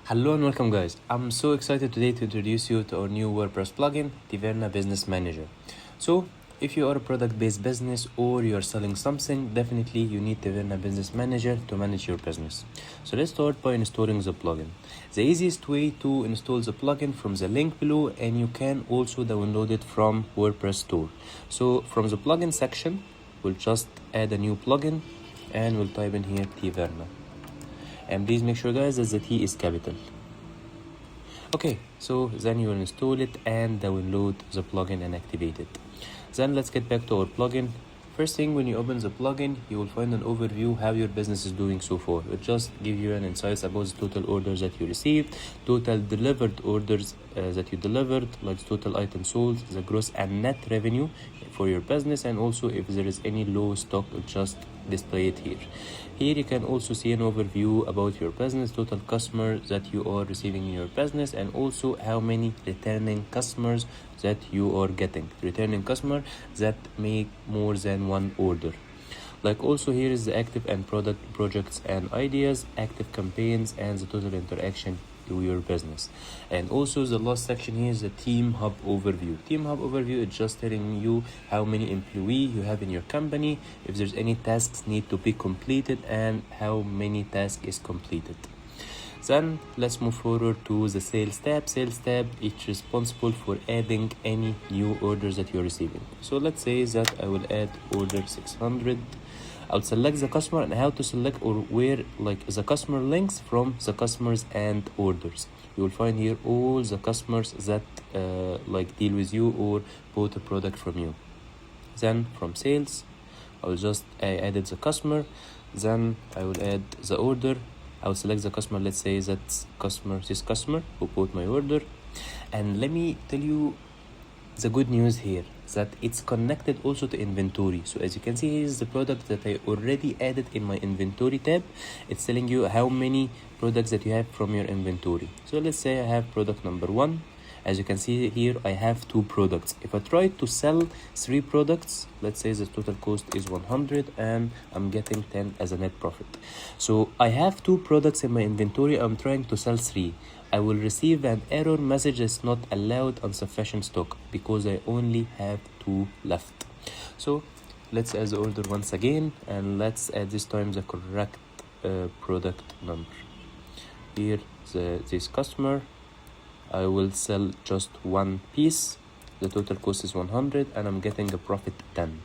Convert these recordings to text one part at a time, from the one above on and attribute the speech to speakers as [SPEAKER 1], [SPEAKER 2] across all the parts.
[SPEAKER 1] Hello and welcome guys. I'm so excited today to introduce you to our new WordPress plugin, Tevrna Business Manager. So if you are a product-based business or you're selling something, definitely you need Tevrna Business Manager to manage your business. So let's start by installing the plugin. The easiest way to install the plugin from the link below, and you can also download it from WordPress store. So from the plugin section, we'll just add a new plugin and we'll type in here Tevrna. And please make sure guys that the T is capital. Okay, so then you will install it and download the plugin and activate it. Then let's get back to our plugin. First thing, when you open the plugin, you will find an overview how your business is doing so far. It just give you an insights about the total orders that you received, total delivered orders that you delivered, like the total items sold, the gross and net revenue for your business, and also if there is any low stock, it just display it here. Here you can also see an overview about your business, total customers that you are receiving in your business, and also how many returning customers that you are getting. Returning customer that make more than one order. Like also here is the active and product projects and ideas, active campaigns, and the total interaction to your business. And also the last section here is the Team Hub overview. Team Hub overview is just telling you how many employees you have in your company, if there's any tasks need to be completed, and how many tasks is completed. Then let's move forward to the sales tab. Sales tab is responsible for adding any new orders that you're receiving. So let's say that I will add order 600. I'll select the customer and how to select or where like the customer links from the customers and orders. You will find here all the customers that like deal with you or bought a product from you. Then from sales, I added the customer. Then I will add the order. I will select the customer. Let's say that's this customer who bought my order. And let me tell you the good news here, that it's connected also to inventory. So as you can see, here is the product that I already added in my inventory tab. It's telling you how many products that you have from your inventory. So let's say I have product number 1. As you can see here, I have 2 products. If I try to sell 3 products, let's say the total cost is 100 and I'm getting 10 as a net profit. So I have 2 products in my inventory. I'm trying to sell 3. I will receive an error message that's not allowed on sufficient stock because I only have 2 left. So let's add the order once again, and let's add this time the correct product number. Here this customer, I will sell just 1 piece. The total cost is 100 and I'm getting a profit 10.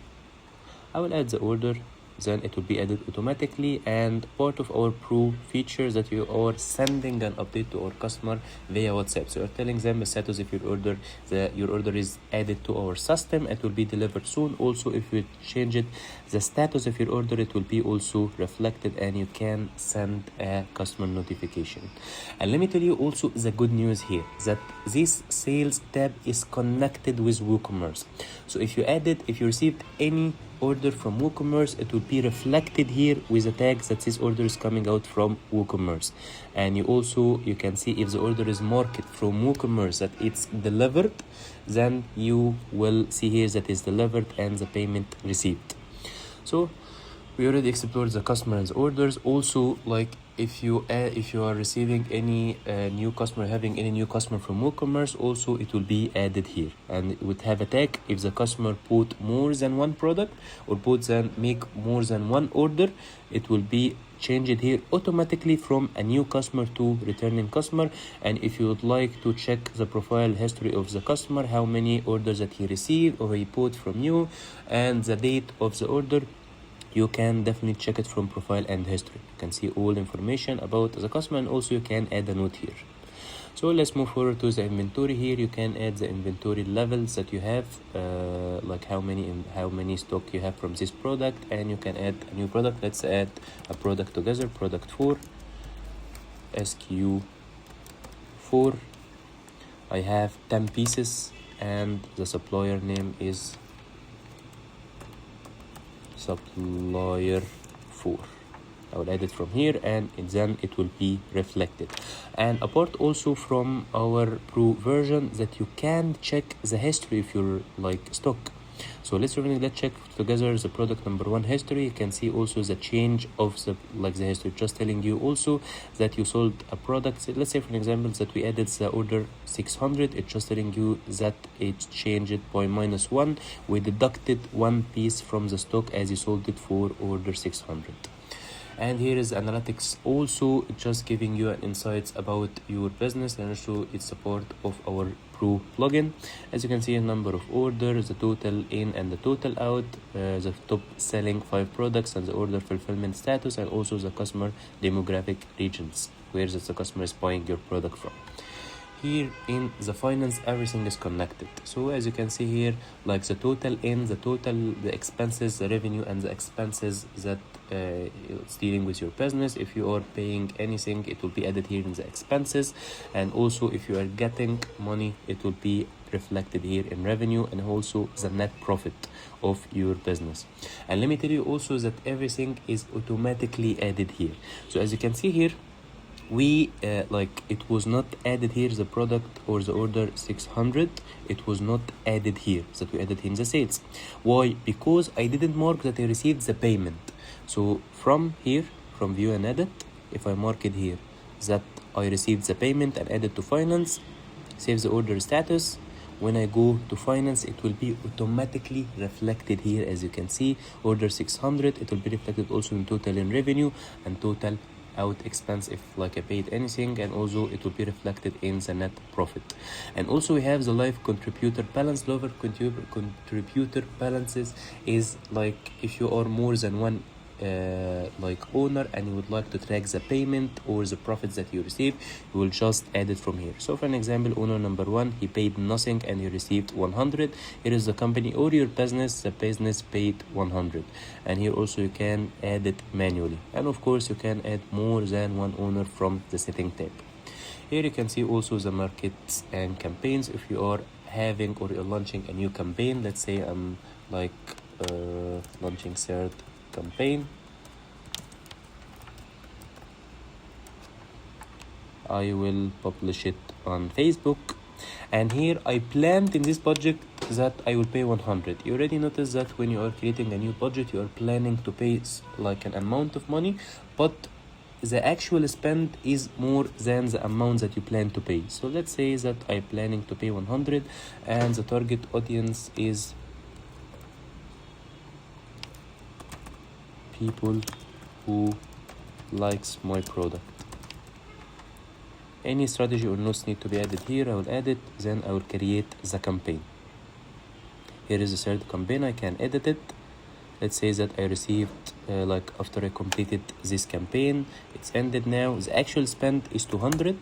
[SPEAKER 1] I will add the order, then it will be added automatically, and part of our pro features that you are sending an update to our customer via WhatsApp. So you're telling them the status if your order is added to our system, it will be delivered soon. Also, if you change it, the status of your order, it will be also reflected and you can send a customer notification. And let me tell you also the good news here, that this sales tab is connected with WooCommerce. So if you received any order from WooCommerce, it will be reflected here with a tag that this order is coming out from WooCommerce. And you can see if the order is marked from WooCommerce that it's delivered, then you will see here that it's delivered and the payment received. So we already explored the customer and the orders. Also, like if you are receiving any new customer, having any new customer from WooCommerce, also it will be added here, and it would have a tag if the customer bought more than 1 product or make more than 1 order. It will be changed here automatically from a new customer to returning customer. And if you would like to check the profile history of the customer, how many orders that he received or he bought from you, and the date of the order, you can definitely check it from profile and history. You can see all information about the customer, and also you can add a note here. So let's move forward to the inventory. Here you can add the inventory levels that you have, like how many stock you have from this product, and you can add a new product. Let's add a product together, product 4, SKU 4. I have 10 pieces and the supplier name is supplier 4. I will add it from here, and then it will be reflected. And apart also from our pro version, that you can check the history of your stock. So let's check together the product number 1 history. You can see also the change of the history, just telling you also that you sold a product. So let's say for example that we added the order 600. It's just telling you that it changed by -1. We deducted one piece from the stock as you sold it for order 600. And here is analytics, also just giving you an insights about your business, and also it's support of our Pro plugin. As you can see, a number of orders, the total in and the total out, the top selling 5 products, and the order fulfillment status, and also the customer demographic regions, where the customer is buying your product from. Here in the finance, everything is connected. So as you can see here, like the total in, the expenses, the revenue, and the expenses that it's dealing with your business. If you are paying anything, it will be added here in the expenses, and also if you are getting money, it will be reflected here in revenue, and also the net profit of your business. And let me tell you also that everything is automatically added here. So as you can see here, we it was not added here, the product or the order 600, it was not added here, that we added in the sales. Why? Because I didn't mark that I received the payment. So from here, from view and edit, if I mark it here that I received the payment and added to finance, save the order status, when I go to finance, it will be automatically reflected here. As you can see, order 600, it will be reflected also in total in revenue and total out expense if I paid anything, and also it will be reflected in the net profit. And also we have the live contributor balance. Live contributor balances is if you are more than one owner and you would like to track the payment or the profits that you receive, you will just add it from here. So for an example, owner number 1, he paid nothing and he received 100. Here is the company or your business, the business paid 100, and here also you can add it manually, and of course you can add more than one owner from the setting tab. Here you can see also the markets and campaigns. If you are having or you're launching a new campaign, let's say I'm launching third campaign, I will publish it on Facebook, and here I planned in this budget that I will pay 100. You already noticed that when you are creating a new budget, you are planning to pay an amount of money, but the actual spend is more than the amount that you plan to pay. So let's say that I'm planning to pay 100 and the target audience is people who likes my product. Any strategy or notes need to be added here, I will add it, then I will create the campaign. Here is the third campaign, I can edit it. Let's say that I received after I completed this campaign, it's ended now, the actual spend is 200,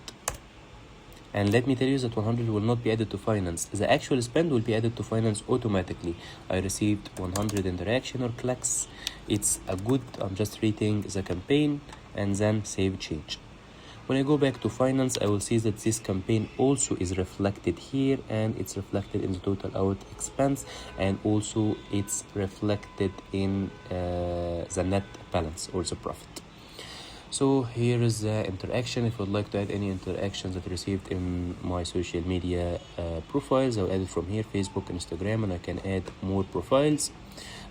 [SPEAKER 1] and let me tell you that 100 will not be added to finance. The actual spend will be added to finance automatically. I received 100 interaction or clicks. It's a good, I'm just reading the campaign and then save change. When I go back to finance, I will see that this campaign also is reflected here, and it's reflected in the total out expense, and also it's reflected in the net balance or the profit. So here is the interaction. If you would like to add any interactions that I received in my social media profiles, I'll add it from here, Facebook, Instagram, and I can add more profiles.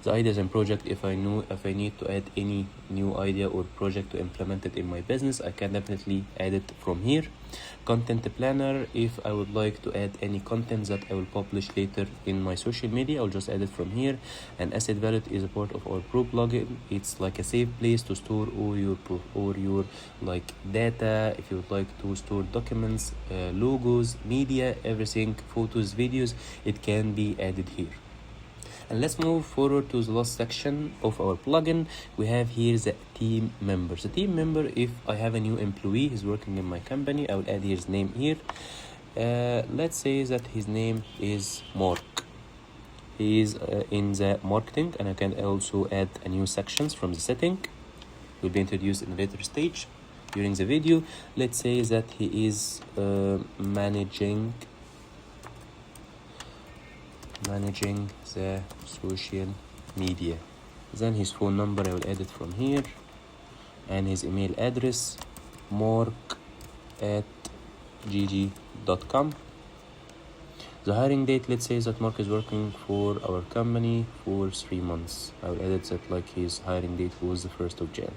[SPEAKER 1] The ideas and project, if I need to add any new idea or project to implement it in my business, I can definitely add it from here. Content planner, if I would like to add any content that I will publish later in my social media, I'll just add it from here. And asset wallet is a part of our Pro plugin. It's like a safe place to store all your data. If you would like to store documents, logos, media, everything, photos, videos, it can be added here. And let's move forward to the last section of our plugin. We have here the team members. The team member, if I have a new employee who's working in my company, I will add his name here. Let's say that his name is Mark. He is in the marketing, and I can also add a new sections from the setting. Will be introduced in a later stage during the video. Let's say that he is managing the social media. Then his phone number, I will add it from here, and his email address, mark@gg.com. The hiring date, let's say that Mark is working for our company for 3 months. I will edit that like his hiring date was the 1st of Jan.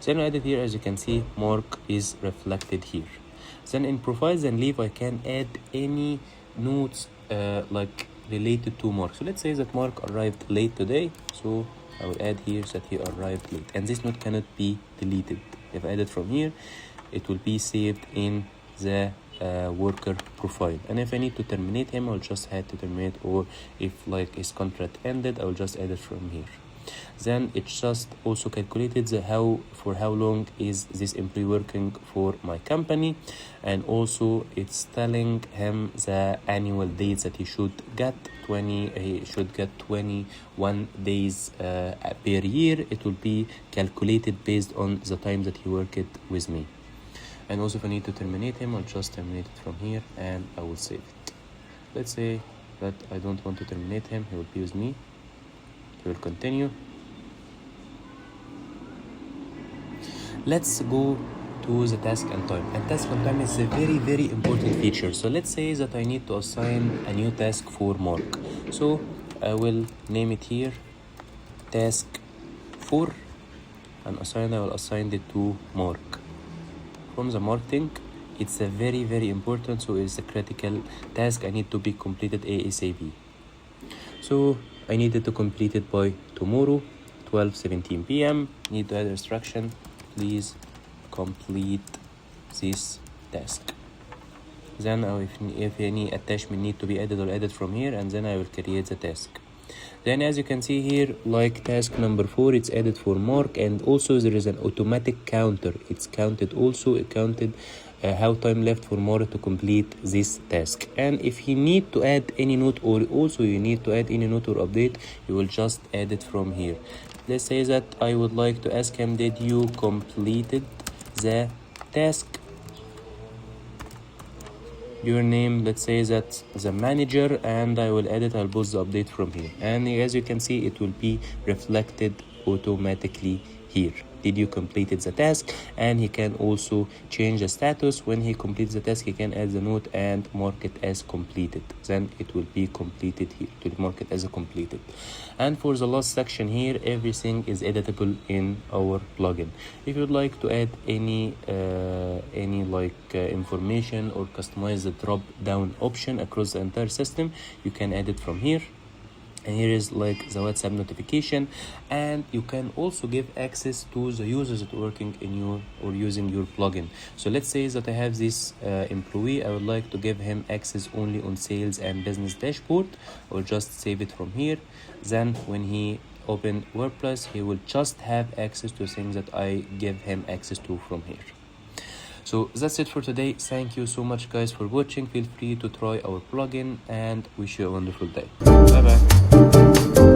[SPEAKER 1] Then I edit here, as you can see, Mark is reflected here. Then in profiles and leave, I can add any notes like related to Mark. So let's say that Mark arrived late today. So I will add here that he arrived late. And this note cannot be deleted. If I edit from here, it will be saved in the worker profile. And if I need to terminate him, I'll just have to terminate, or if like his contract ended, I'll just edit from here. Then it's just also calculated for how long is this employee working for my company, and also it's telling him the annual days that he should get. He should get 21 days per year. It will be calculated based on the time that he worked with me. And also if I need to terminate him, I'll just terminate it from here and I will save it. Let's say that I don't want to terminate him, he will be with me. He will continue. Let's go to the task and time. And task and time is a very, very important feature. So let's say that I need to assign a new task for Mark. So I will name it here task 4 and I will assign it to Mark. From the marketing, it's a very, very important, so it's a critical task. I need to be completed ASAP. So I needed to complete it by tomorrow, 12:17 p.m. Need to add instruction, please complete this task. Then if any attachment need to be added, or added from here, and then I will create the task. Then as you can see here, like task number 4, it's added for Mark, and also there is an automatic counter. It's counted also, it counted how time left for Mark to complete this task. And if he need to add any note, or also you need to add any note or update, you will just add it from here. Let's say that I would like to ask him, did you completed the task? Your name, let's say that the manager, and I will edit, I'll post the update from here. And as you can see, it will be reflected automatically here. Did you completed the task? And he can also change the status. When he completes the task, he can add the note and mark it as completed. Then it will be completed here, to mark it as a completed. And for the last section here, everything is editable in our plugin. If you'd like to add any information or customize the drop down option across the entire system, you can add it from here. And here is like the WhatsApp notification, and you can also give access to the users that are working in your or using your plugin. So let's say that I have this employee, I would like to give him access only on sales and business dashboard, or just save it from here. Then when he open WordPress, he will just have access to things that I give him access to from here. So that's it for today. Thank you so much guys for watching. Feel free to try our plugin and wish you a wonderful day. Bye bye.